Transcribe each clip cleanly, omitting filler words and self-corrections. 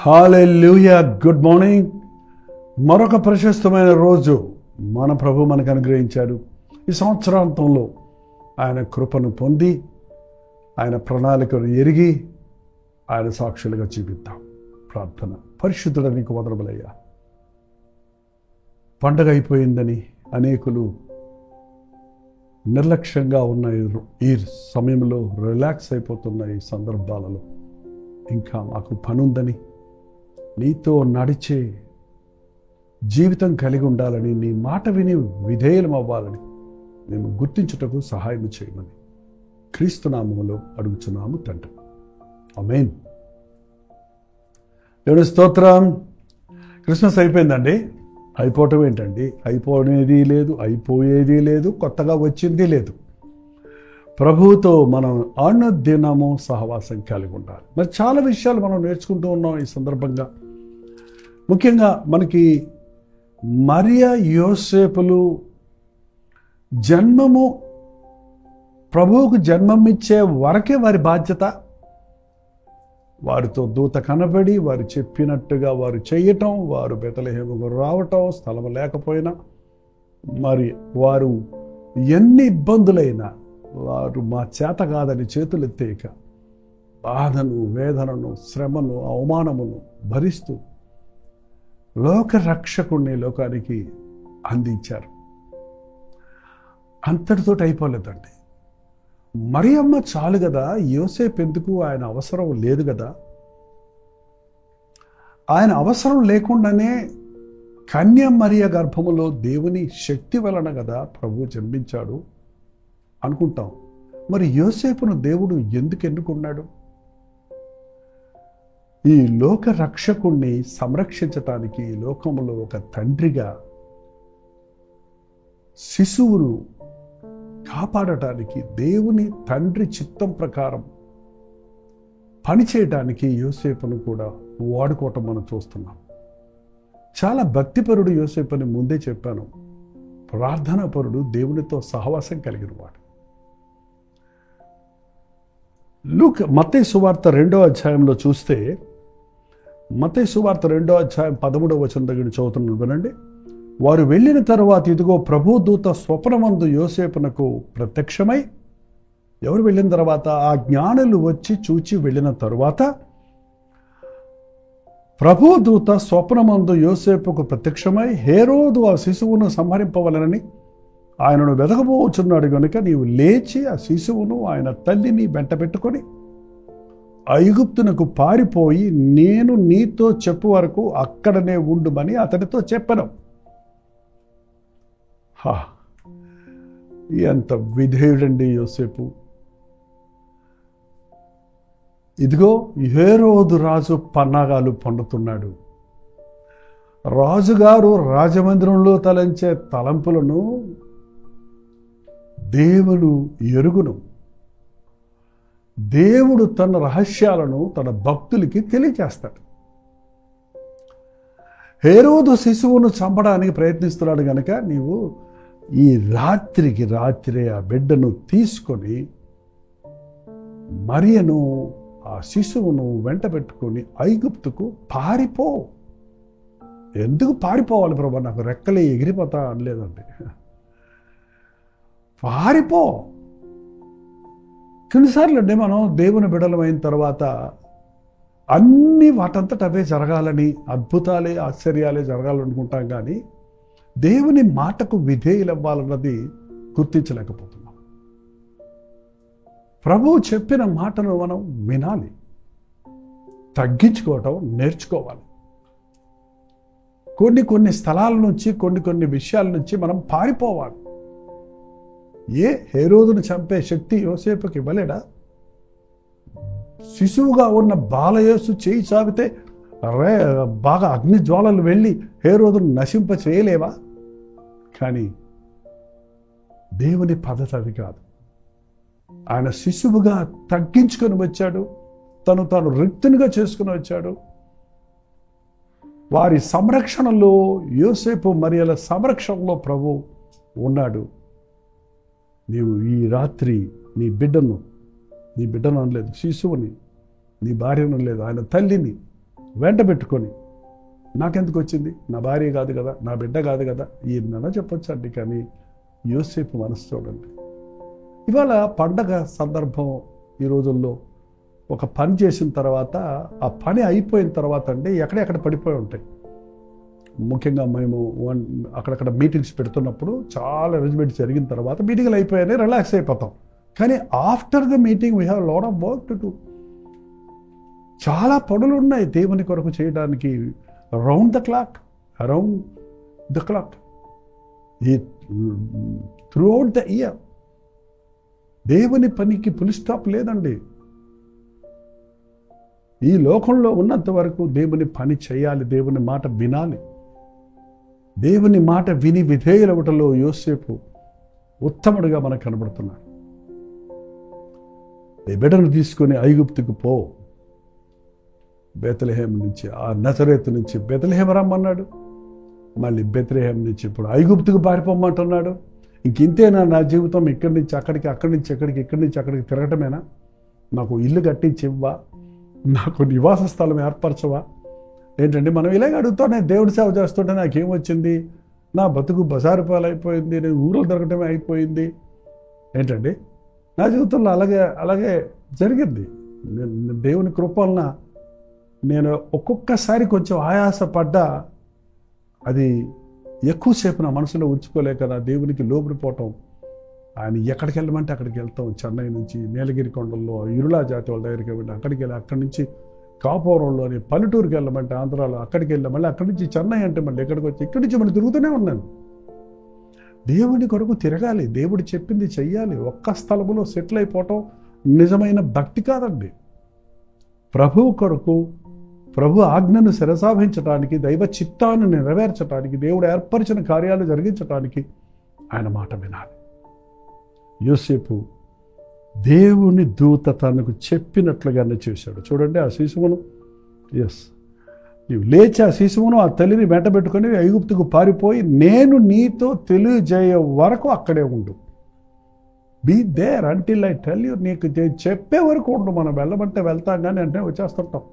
హల్లెలూయా. Good morning. మరొక ప్రశస్తమైన రోజు మన ప్రభు మనకు అనుగ్రహించాడు. ఈ సంవత్సరాంతంలో ఆయన కృపను పొంది ఆయన ప్రణాళికను ఎరిగి ఆయన సాక్షులుగా చూపిద్దాం. ప్రార్థన. పరిశుద్ధుడ నీకు వందనములయ్యా. పండగ అయిపోయిందని అనేకులు నిర్లక్ష్యంగా ఉన్న ఈ సమయంలో రిలాక్స్ అయిపోతున్న ఈ సందర్భాలలో ఇంకా మాకు పనుందని, నీతో నడిచే జీవితం కలిగి ఉండాలని, నీ మాట విని విధేయులం అవ్వాలని మేము గుర్తించుటకు సహాయం చేయమని క్రీస్తు నామములో అడుగుచున్నాము తండ్రి. ఆమేన్. దేవుని స్తోత్రం. క్రిస్మస్ అయిపోయిందండి. అయిపోవటం ఏంటండి? అయిపోయేది లేదు, అయిపోయేది లేదు, కొత్తగా వచ్చింది లేదు. ప్రభువుతో మనం అనుదినము సహవాసం కలిగి ఉండాలి. మరి చాలా విషయాలు మనం నేర్చుకుంటూ ఉన్నాం ఈ సందర్భంగా. ముఖ్యంగా మనకి మరియ యోసేపులు జన్మము, ప్రభువుకు జన్మమిచ్చే వరకే వారి బాధ్యత. వారితో దూత కనబడి వారు చెప్పినట్టుగా వారు చేయటం, వారు బెత్లెహేముకు రావటం, స్థలం లేకపోయినా మరి వారు ఎన్ని ఇబ్బందులైనా వారు మా చేత కాదని చేతులెత్తేక బాధను, వేదనను, శ్రమను, అవమానమును భరిస్తూ లోక రక్షకుణ్ణి లోకానికి అందించారు. అంతటితో అయిపోలేదండి. మరియమ్మ చాలు కదా, యోసేపు ఎందుకు? ఆయన అవసరం లేదు కదా. ఆయన అవసరం లేకుండానే కన్య మరియ గర్భములో దేవుని శక్తి వలన కదా ప్రభు జన్మించాడు అనుకుంటాం. మరి యోసేపును దేవుడు ఎందుకు ఎన్నుకున్నాడు? ఈ లోక రక్షకుణ్ణి సంరక్షించటానికి, ఈ లోకంలో ఒక తండ్రిగా శిశువును కాపాడటానికి, దేవుని తండ్రి చిత్తం ప్రకారం పనిచేయటానికి యోసేపును కూడా వాడుకోవటం మనం చూస్తున్నాం. చాలా భక్తిపరుడు యోసేపు అని ముందే చెప్పాను. ప్రార్థనాపరుడు, దేవునితో సహవాసం కలిగిన వాడు. మత్తయి సువార్త 2వ అధ్యాయంలో చూస్తే, మత్తయి సువార్త 2వ అధ్యాయం 13వ వచనం దగ్గర చదువుతున్నాను వినండి. వారు వెళ్ళిన తరువాత ఇదిగో ప్రభు దూత స్వప్నమందు యోసేపునకు ప్రత్యక్షమై, ఎవరు వెళ్ళిన తర్వాత? ఆ జ్ఞానులు వచ్చి చూచి వెళ్ళిన తరువాత ప్రభు దూత స్వప్నమందు యోసేపుకు ప్రత్యక్షమై, హేరోదు ఆ శిశువును సంహరింపవలనని ఆయనను వెదకబోచున్నాడు గనుక నీవు లేచి ఆ శిశువును ఆయన తల్లిని వెంట పెట్టుకొని ఐగుప్తునకు పారిపోయి నేను నీతో చెప్పు వరకు అక్కడనే ఉండుమని అతనితో చెప్పను. ఎంత విధేయుడండి యోసేపు. ఇదిగో హేరోదు రాజు పన్నాగాలు పండుతున్నాడు. రాజుగారు రాజమందిరంలో తలంచే తలంపులను దేవుడు ఎరుగును. దేవుడు తన రహస్యాలను తన భక్తులకి తెలియజేస్తాడు. హేరోదు శిశువును చంపడానికి ప్రయత్నిస్తున్నాడు కనుక నీవు ఈ రాత్రికి రాత్రే ఆ బిడ్డను తీసుకొని మరియను, ఆ శిశువును వెంట పెట్టుకొని ఐగుప్తుకు పారిపో. ఎందుకు పారిపోవాలి ప్రభా? నాకు రెక్కలే ఎగిరిపోతా అనలేదండి. పారిపో. కొన్నిసార్లు అండి మనం దేవుని బిడ్డలమైన తర్వాత అన్నీ వాటంతట అవే జరగాలని, అద్భుతాలే ఆశ్చర్యాలే జరగాలనుకుంటాం, కానీ దేవుని మాటకు విధేయులవ్వాలన్నది గుర్తించలేకపోతున్నాం. ప్రభువు చెప్పిన మాటను మనం వినాలి, తగ్గించుకోవటం నేర్చుకోవాలి. కొన్ని స్థలాల నుంచి, కొన్ని విషయాల నుంచి మనం పారిపోవాలి. హేరోదును చంపే శక్తి యోసేపుకి ఇవ్వలేడా? శిశువుగా ఉన్న బాలయేసు చేయి చాపితే బాగా అగ్ని జ్వాలలు వెళ్ళి హేరోదును నశింప చేయలేవా? కానీ దేవుని పద్ధతి అది కాదు. ఆయన శిశువుగా తగ్గించుకొని వచ్చాడు, తాను రిక్తునిగా చేసుకుని వచ్చాడు. వారి సంరక్షణలో, యోసేపు మరియల సంరక్షణలో ప్రభు ఉన్నాడు. నీవు ఈ రాత్రి నీ బిడ్డను అనలేదు, శిశువుని, నీ భార్యను లేదు, ఆయన తల్లిని వెంట పెట్టుకొని, నాకెందుకు వచ్చింది, నా భార్య కాదు కదా, నా బిడ్డ కాదు కదా, ఈయన చెప్పొచ్చండి. కానీ యోసేపు మనసు చూడండి. ఇవాళ పండగ సందర్భం ఈ రోజుల్లో ఒక పని చేసిన తర్వాత, ఆ పని అయిపోయిన తర్వాత అండి ఎక్కడెక్కడ పడిపోయి ఉంటాయి. ముఖ్యంగా మేము అక్కడక్కడ మీటింగ్స్ పెడుతున్నప్పుడు చాలా అరేంజ్మెంట్స్ జరిగిన తర్వాత మీటింగ్లు అయిపోయాయని రిలాక్స్ అయిపోతాం. కానీ after the meeting we have lot of work to do. చాలా పనులు ఉన్నాయి దేవుని కొరకు చేయడానికి. Around the clock throughout the year దేవుని పనికి ఫుల్ స్టాప్ లేదండి. ఈ లోకంలో ఉన్నంత వరకు దేవుని పని చేయాలి, దేవుని మాట వినాలి. దేవుని మాట విని విధేయులవటంలో యోసేపు ఉత్తముడుగా మనకు కనబడుతున్నాడు. ఈ బిడ్డను తీసుకొని ఐగుప్తుకు పో, బెత్లెహేం నుంచి, ఆ నజరేతు నుంచి బెత్లెహేం రమ్మన్నాడు. మళ్ళీ బెత్లెహేం నుంచి ఇప్పుడు ఐగుప్తుకు పారిపోమంటున్నాడు. ఇంతేనా నా జీవితం? ఇక్కడి నుంచి అక్కడికి, అక్కడి నుంచి ఎక్కడికి, ఇక్కడి నుంచి అక్కడికి తిరగటమేనా? నాకు ఇల్లు కట్టించి ఇవ్వా, నాకు నివాస స్థలం ఏర్పరచవా? ఏంటంటే మనం ఇలాగ అడుగుతానే, దేవుడి సేవ చేస్తుంటే నాకేమొచ్చింది, నా బతుకు బజారు పాలైపోయింది, నేను ఊరలు దొరకటమే అయిపోయింది. ఏంటండి నా జీవితంలో అలాగే జరిగింది. దేవుని కృప వలన నేను ఒక్కొక్కసారి కొంచెం ఆయాసపడ్డా, అది ఎక్కువసేపు నా మనసులో ఉంచుకోలేక నా దేవునికి లోబడిపోవటం. ఆయన ఎక్కడికి వెళ్ళమంటే అక్కడికి వెళ్తాం. చెన్నై నుంచి నీలగిరి కొండల్లో ఇరుళా జాతి వాళ్ళ దగ్గరికి వెళ్ళి అక్కడికి వెళ్ళి, అక్కడి నుంచి కాపురంలోని పల్లెటూరుకి వెళ్ళమంటే ఆంధ్రాలో అక్కడికి వెళ్ళి, మళ్ళీ అక్కడి నుంచి చెన్నై అంటే మళ్ళీ ఎక్కడికి వచ్చి, ఇక్కడి నుంచి మళ్ళీ తిరుగుతూనే ఉన్నాను. దేవుని కొరకు తిరగాలి, దేవుడు చెప్పింది చెయ్యాలి. ఒక్క స్థలములో సెటిల్ అయిపోవటం నిజమైన భక్తి కాదండి. ప్రభువు కొరకు, ప్రభు ఆజ్ఞను శిరసావహించడానికి, దైవ చిత్తాన్ని నెరవేర్చడానికి, దేవుడు ఏర్పరిచిన కార్యాలు జరిగించడానికి ఆయన మాట వినాలి. యోసేపు దేవుని దూత తనకు చెప్పినట్లుగానే చేశాడు. చూడండి, ఆ శిశువును నీవు లేచి ఆ శిశువును, ఆ తల్లిని వెంటబెట్టుకొని ఐగుప్తుకు పారిపోయి నేను నీతో తెలియజేయ వరకు అక్కడే ఉండు. Be there until I tell you. నీకు చెప్పే వరకు ఉండు. మనం వెళ్ళమంటే వెళ్తాం, కానీ అంటే వచ్చేస్తుంటాం.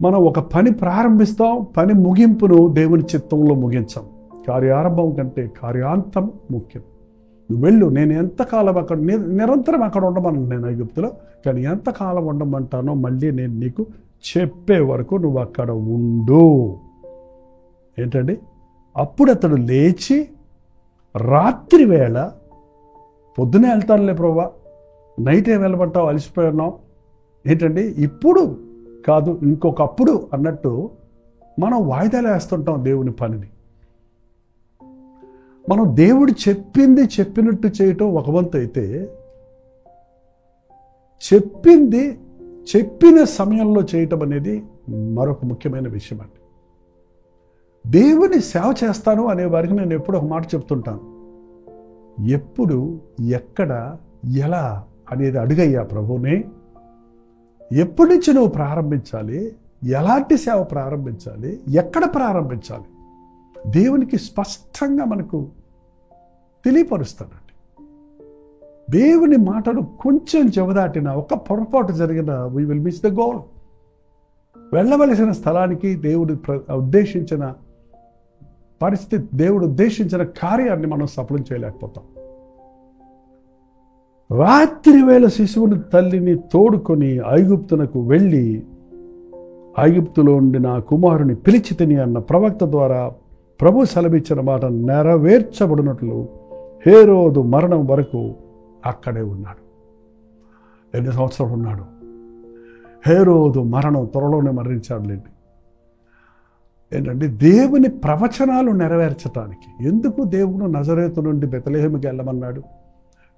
మనం ఒక పని ప్రారంభిస్తాం, పని ముగింపును దేవుని చిత్తంలో ముగించాం. కార్యారంభం కంటే కార్యాంతం ముఖ్యం. నువ్వు వెళ్ళు, నేను ఎంతకాలం అక్కడ నిరంతరం అక్కడ ఉండమన్నాను నేను ఐగుప్తులో, కానీ ఎంతకాలం ఉండమంటానో మళ్ళీ నేను నీకు చెప్పే వరకు నువ్వు అక్కడ ఉండు. ఏంటండి, అప్పుడు అతడు లేచి రాత్రి వేళ, పొద్దునే వెళ్తానులే ప్రభా, నైటే వెళ్ళమంటావు, అలసిపోయి ఉన్నాం, ఏంటండి ఇప్పుడు కాదు ఇంకొకప్పుడు అన్నట్టు మనం వాయిదాలు వేస్తుంటాం దేవుని పనిని. మనం దేవుడు చెప్పింది చెప్పినట్టు చేయటం ఒక వంతు అయితే, చెప్పింది చెప్పిన సమయంలో చేయటం అనేది మరొక ముఖ్యమైన విషయం అండి. దేవుని సేవ చేస్తాను అనే వారికి నేను ఎప్పుడు ఒక మాట చెప్తుంటాను. ఎప్పుడు, ఎక్కడ, ఎలా అనేది అడుగయ్యా ప్రభునే. ఎప్పటి నుంచి నువ్వు ప్రారంభించాలి, ఎలాంటి సేవ ప్రారంభించాలి, ఎక్కడ ప్రారంభించాలి, దేవునికి స్పష్టంగా మనకు తెలియపరుస్తాడండి. దేవుని మాటలు కొంచెం చెవదాటిన, ఒక పొరపాటు జరిగిన, we will miss the goal. వెళ్ళవలసిన స్థలానికి దేవుడు ఉద్దేశించిన పరిస్థితి, దేవుడు ఉద్దేశించిన కార్యాన్ని మనం సఫలం చేయలేకపోతాం. రాత్రి వేళ శిశువుని తల్లిని తోడుకొని ఐగుప్తునకు వెళ్ళి, ఐగుప్తులో ఉండి నా కుమారుని పిలిచి తిని అన్న ప్రవక్త ద్వారా ప్రభు సెలవిచ్చిన మాట నెరవేర్చబడినట్లు హేరోదు మరణం వరకు అక్కడే ఉన్నాడు. ఎన్ని సంవత్సరాలు ఉన్నాడు? హేరోదు మరణం త్వరలోనే మరణించాడులేండి. ఏంటంటే దేవుని ప్రవచనాలు నెరవేర్చటానికి. ఎందుకు దేవుడు నజరేతు నుండి బెత్లెహేముకి వెళ్ళమన్నాడు?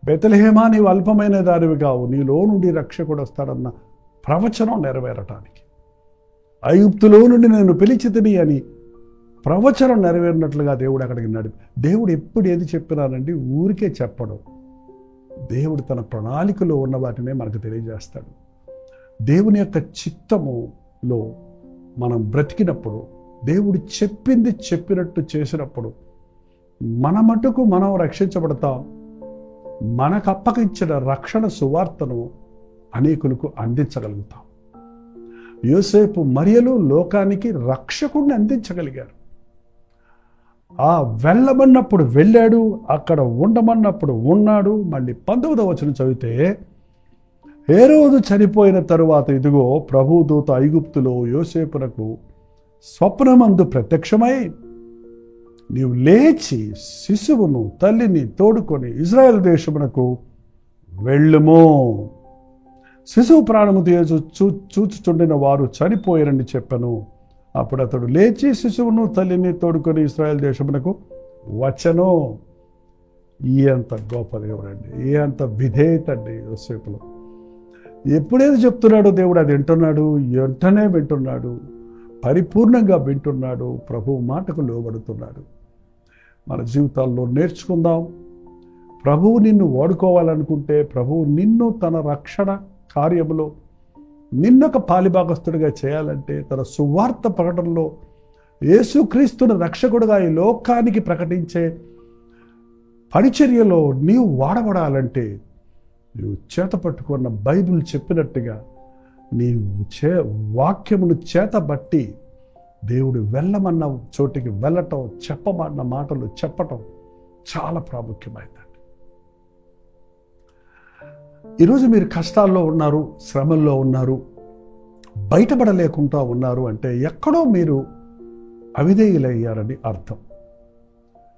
బెత్లెహేమా, నీవు అల్పమైన దానివి కావు, నీలో నుండి రక్షకుడు వస్తాడన్న ప్రవచనం నెరవేరటానికి. ఐగుప్తులో నుండి నేను పిలిచి తిని అని ప్రవచనం నెరవేరినట్లుగా దేవుడు అక్కడికి దేవుడు ఎప్పుడు ఏది చెప్పినానండి ఊరికే చెప్పడం. దేవుడు తన ప్రణాళికలో ఉన్న వాటినే మనకు తెలియజేస్తాడు. దేవుని యొక్క చిత్తములో మనం బ్రతికినప్పుడు, దేవుడు చెప్పింది చెప్పినట్టు చేసినప్పుడు మన మటుకు మనం రక్షించబడతాం. మనకు అప్పగించిన రక్షణ సువార్తను అనేకులకు అందించగలుగుతాం. యోసేపు మరియలు లోకానికి రక్షకుడిని అందించగలిగారు. ఆ వెళ్ళమన్నప్పుడు వెళ్ళాడు, అక్కడ ఉండమన్నప్పుడు ఉన్నాడు. మళ్ళీ 19వ వచనం చదివితే, హేరోదు చనిపోయిన తరువాత ఇదిగో ప్రభు దూత ఐగుప్తులో యోసేపునకు స్వప్నమందు ప్రత్యక్షమై, నీవు లేచి శిశువును తల్లిని తోడుకొని ఇజ్రాయెల్ దేశమునకు వెళ్ళుము, శిశువు ప్రాణము చూచుచుండిన వారు చనిపోయారని చెప్పాను. అప్పుడు అతడు లేచి శిశువును తల్లిని తోడుకొని ఇశ్రాయేల్ దేశమునకు వచ్చెను. ఎంత గొప్ప దేవుడండి, ఎంత విధేయత అండి యోసేపులో. ఎప్పుడేది చెప్తున్నాడో దేవుడు అది వింటున్నాడు, వెంటనే వింటున్నాడు, పరిపూర్ణంగా వింటున్నాడు, ప్రభువు మాటకు లోబడుతున్నాడు. మన జీవితాల్లో నేర్చుకుందాం. ప్రభువు నిన్ను వాడుకోవాలనుకుంటే, ప్రభువు నిన్ను తన రక్షణ కార్యములో నిన్నొక పాలిభాగస్తుడిగా చేయాలంటే, తన సువార్త ప్రకటనలో యేసుక్రీస్తును రక్షకుడుగా ఈ లోకానికి ప్రకటించే పరిచర్యలో నీవు వాడబడాలంటే, నీవు చేత పట్టుకున్న బైబిల్ చెప్పినట్టుగా నీవు వాక్యమును చేతబట్టి దేవుడు వెళ్ళమన్న చోటికి వెళ్ళటం, చెప్పమన్న మాటలు చెప్పటం చాలా ప్రాముఖ్యమైందండి. ఈరోజు మీరు కష్టాల్లో ఉన్నారు, శ్రమల్లో ఉన్నారు, బయటపడలేకుండా ఉన్నారు అంటే ఎక్కడో మీరు అవిధేయులయ్యారని అర్థం.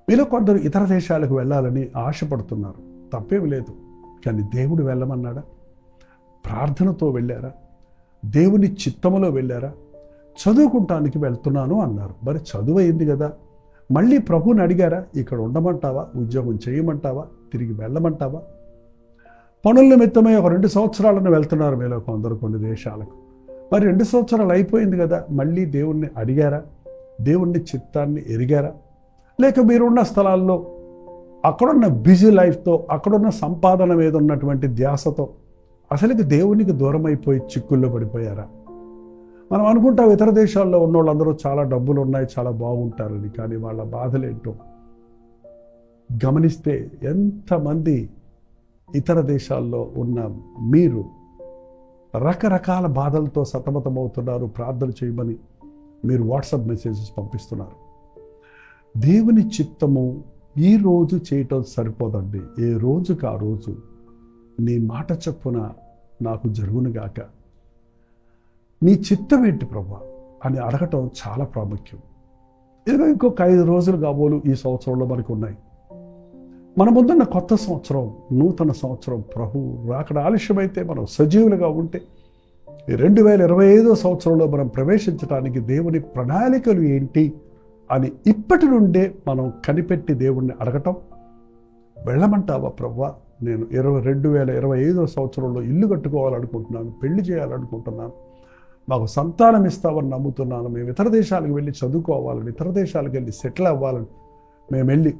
మీలో కొందరు ఇతర దేశాలకు వెళ్ళాలని ఆశపడుతున్నారు, తప్పేమి లేదు. కానీ దేవుడు వెళ్ళమన్నాడా? ప్రార్థనతో వెళ్ళారా? దేవుని చిత్తములో వెళ్ళారా? చదువుకుంటానికి వెళ్తున్నాను అన్నారు. మరి చదువు అయింది కదా, మళ్ళీ ప్రభువుని అడిగారా? ఇక్కడ ఉండమంటావా? ఉద్యోగం చేయమంటావా? తిరిగి వెళ్ళమంటావా? పనుల నిమిత్తమై ఒక 2 సంవత్సరాలను వెళ్తున్నారు మీలో కొందరు కొన్ని దేశాలకు. మరి 2 సంవత్సరాలు అయిపోయింది కదా, మళ్ళీ దేవుణ్ణి అడిగారా? దేవుణ్ణి చిత్తాన్ని ఎరిగారా? లేక మీరున్న స్థలాల్లో అక్కడున్న బిజీ లైఫ్తో, అక్కడున్న సంపాదన మీద ఉన్నటువంటి ధ్యాసతో అసలుకి దేవునికి దూరం అయిపోయి చిక్కుల్లో పడిపోయారా? మనం అనుకుంటాం ఇతర దేశాల్లో ఉన్న వాళ్ళందరూ చాలా డబ్బులు ఉన్నాయి, చాలా బాగుంటారని. కానీ వాళ్ళ బాధలేంటో గమనిస్తే ఎంతమంది ఇతర దేశాల్లో ఉన్న మీరు రకరకాల బాధలతో సతమతమవుతున్నారు. ప్రార్థన చేయమని మీరు వాట్సాప్ మెసేజెస్ పంపిస్తున్నారు. దేవుని చిత్తము ఈ రోజు చేయటం సరిపోదండి. ఏ రోజుకి ఆ రోజు నీ మాట చొప్పున నాకు జరుగునుగాక, నీ చిత్తం ఏంటి ప్రభా అని అడగటం చాలా ప్రాముఖ్యం. ఇదిగో ఇంకొక 5 రోజులు కాబోలు ఈ సంవత్సరంలో మనకు ఉన్నాయి. మన ముందున్న కొత్త సంవత్సరం, నూతన సంవత్సరం ప్రభు రాకడ ఆలస్యమైతే మనం సజీవులుగా ఉంటే 2025వ సంవత్సరంలో మనం ప్రవేశించడానికి దేవుని ప్రణాళికలు ఏంటి అని ఇప్పటి నుండే మనం కనిపెట్టి దేవుణ్ణి అడగటం. వెళ్ళమంటావా ప్రభువా, నేను 2025వ సంవత్సరంలో ఇల్లు కట్టుకోవాలనుకుంటున్నాను, పెళ్లి చేయాలనుకుంటున్నాను, మాకు సంతానం ఇస్తావని నమ్ముతున్నాను, మేము ఇతర దేశాలకు వెళ్ళి చదువుకోవాలని, ఇతర దేశాలకు వెళ్ళి సెటిల్ అవ్వాలని, మేము వెళ్ళి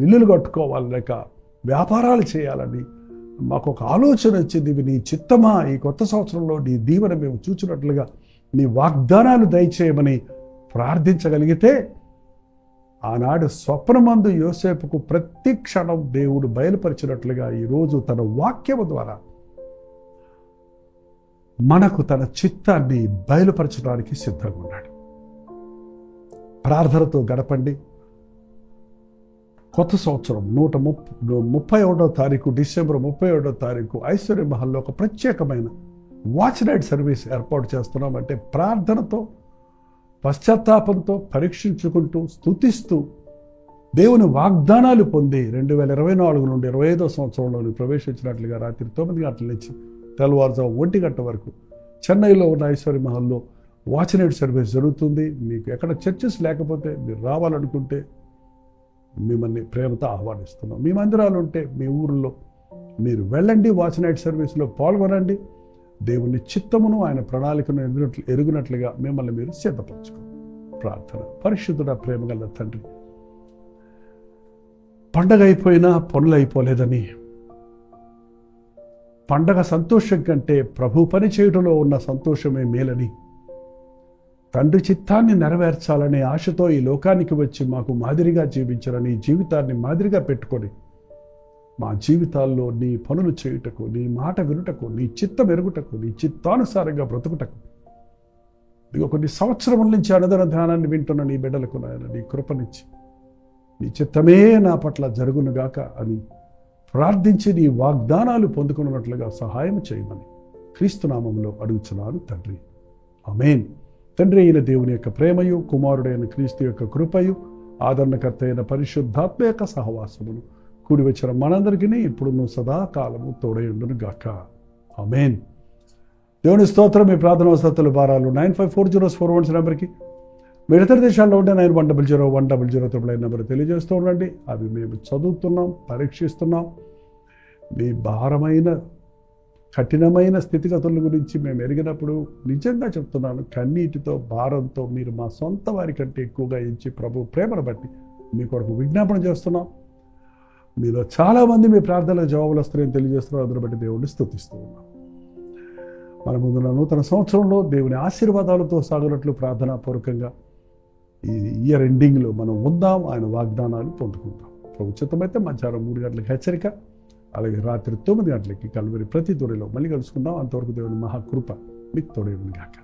ఇల్లులు కట్టుకోవాలి, లేక వ్యాపారాలు చేయాలని మాకు ఒక ఆలోచన వచ్చింది. ఇవి నీ చిత్తమా? ఈ కొత్త సంవత్సరంలో నీ దీవెన మేము చూచినట్లుగా నీ వాగ్దానాలు దయచేయమని ప్రార్థించగలిగితే, ఆనాడు స్వప్నమందు యోసేపుకు ప్రతి క్షణం దేవుడు బయలుపరిచినట్లుగా ఈరోజు తన వాక్యము ద్వారా మనకు తన చిత్తాన్ని బయలుపరచడానికి సిద్ధంగా ఉన్నాడు. ప్రార్థనతో గడపండి. కొత్త సంవత్సరం 31వ తారీఖు, డిసెంబర్ 31వ తారీఖు ఐశ్వర్య మహల్లో ఒక ప్రత్యేకమైన వాచ్ నైట్ సర్వీస్ ఏర్పాటు చేస్తున్నామంటే ప్రార్థనతో, పశ్చాత్తాపంతో, పరీక్షించుకుంటూ, స్తుతిస్తూ, దేవుని వాగ్దానాలు పొంది 2024 నుండి 25వ సంవత్సరంలోని ప్రవేశించినట్లుగా రాత్రి 9 గంటల నుంచి తెల్లవారుజాము 1 గంట వరకు చెన్నైలో ఉన్న ఐశ్వర్య మహల్లో వాచ్ నైట్ సర్వీస్ జరుగుతుంది. మీకు ఎక్కడ చర్చెస్ లేకపోతే మీరు రావాలనుకుంటే మిమ్మల్ని ప్రేమతో ఆహ్వానిస్తున్నాం. మీ మందిరాలు ఉంటే మీ ఊరిలో మీరు వెళ్ళండి, వాచ్ నైట్ సర్వీస్లో పాల్గొనండి. దేవుని చిత్తమును, ఆయన ప్రణాళికను ఎరుగునట్లుగా మిమ్మల్ని మీరు సిద్ధపరచుకోండి. ప్రార్థన. పరిశుద్ధుడ, ప్రేమగల తండ్రి, పండగ అయిపోయినా పనులు అయిపోలేదని, పండగ సంతోషం కంటే ప్రభు పని చేయడంలో ఉన్న సంతోషమే మేలని, తండ్రి చిత్తాన్ని నెరవేర్చాలనే ఆశతో ఈ లోకానికి వచ్చి మాకు మాదిరిగా జీవించాలని, జీవితాన్ని మాదిరిగా పెట్టుకొని మా జీవితాల్లో నీ పనులు చేయుటకు, నీ మాట వినుటకు, నీ చిత్తం ఎరుగుటకు, నీ చిత్తానుసారంగా బ్రతుకుటకు, ఇదిగో కొన్ని సంవత్సరముల నుంచి అనుదిన ధ్యానాన్ని వింటున్న నీ బిడ్డలకు నాయన నీ కృపనిచ్చి, నీ చిత్తమే నా పట్ల జరుగునుగాక అని ప్రార్థించి నీ వాగ్దానాలు పొందుకున్నట్లుగా సహాయం చేయమని క్రీస్తునామంలో అడుగుచున్నాను తండ్రి. ఆమేన్. తండ్రి అయిన దేవుని యొక్క ప్రేమయు, కుమారుడైన క్రీస్తు యొక్క కృపయు, ఆదరణకర్త అయిన పరిశుద్ధాత్మ యొక్క సహవాసమును కూడి వచ్చిన మనందరికీ ఇప్పుడు సదాకాలము తోడయుండును గాక. ఆమేన్. దేవుని స్తోత్రం. మీ ప్రార్థన వసతుల భారాలు 954041 నెంబర్కి, మీరు ఇతర దేశాల్లో ఉంటే 91001010 నెంబర్ తెలియజేస్తూ ఉండండి. అవి మేము చదువుతున్నాం, పరీక్షిస్తున్నాం. మీ భారమైన కఠినమైన స్థితిగతుల గురించి మేము ఎరిగినప్పుడు నిజంగా చెప్తున్నాను, కన్నీటితో భారంతో మీరు మా సొంత వారి కంటే ఎక్కువగా ఎంచి ప్రభు ప్రేమను బట్టి మీ కొరకు విజ్ఞాపన చేస్తున్నాం. మీలో చాలామంది మీ ప్రార్థనలకు జవాబులు వస్తాయని తెలియజేస్తున్నారు. అందుని బట్టి దేవుడిని స్తుతిస్తూ ఉన్నాం. మన ముందున్న నూతన సంవత్సరంలో దేవుని ఆశీర్వాదాలతో సాగునట్లు ప్రార్థనాపూర్వకంగా ఈ ఇయర్ ఎండింగ్లో మనం ఉందాం. ఆయన వాగ్దానాలు పొందుకుంటాం. ప్రభు చిత్తమైతే మధ్యాహ్నం 3 గంటలకు హెచ్చరిక, అలాగే రాత్రి 9 గంటలకి కల్వరి ప్రతి దూరిలో మళ్ళీ కలుసుకుందాం. అంతవరకు దేవుని మహాకృప మీకు తోడేయును గాక.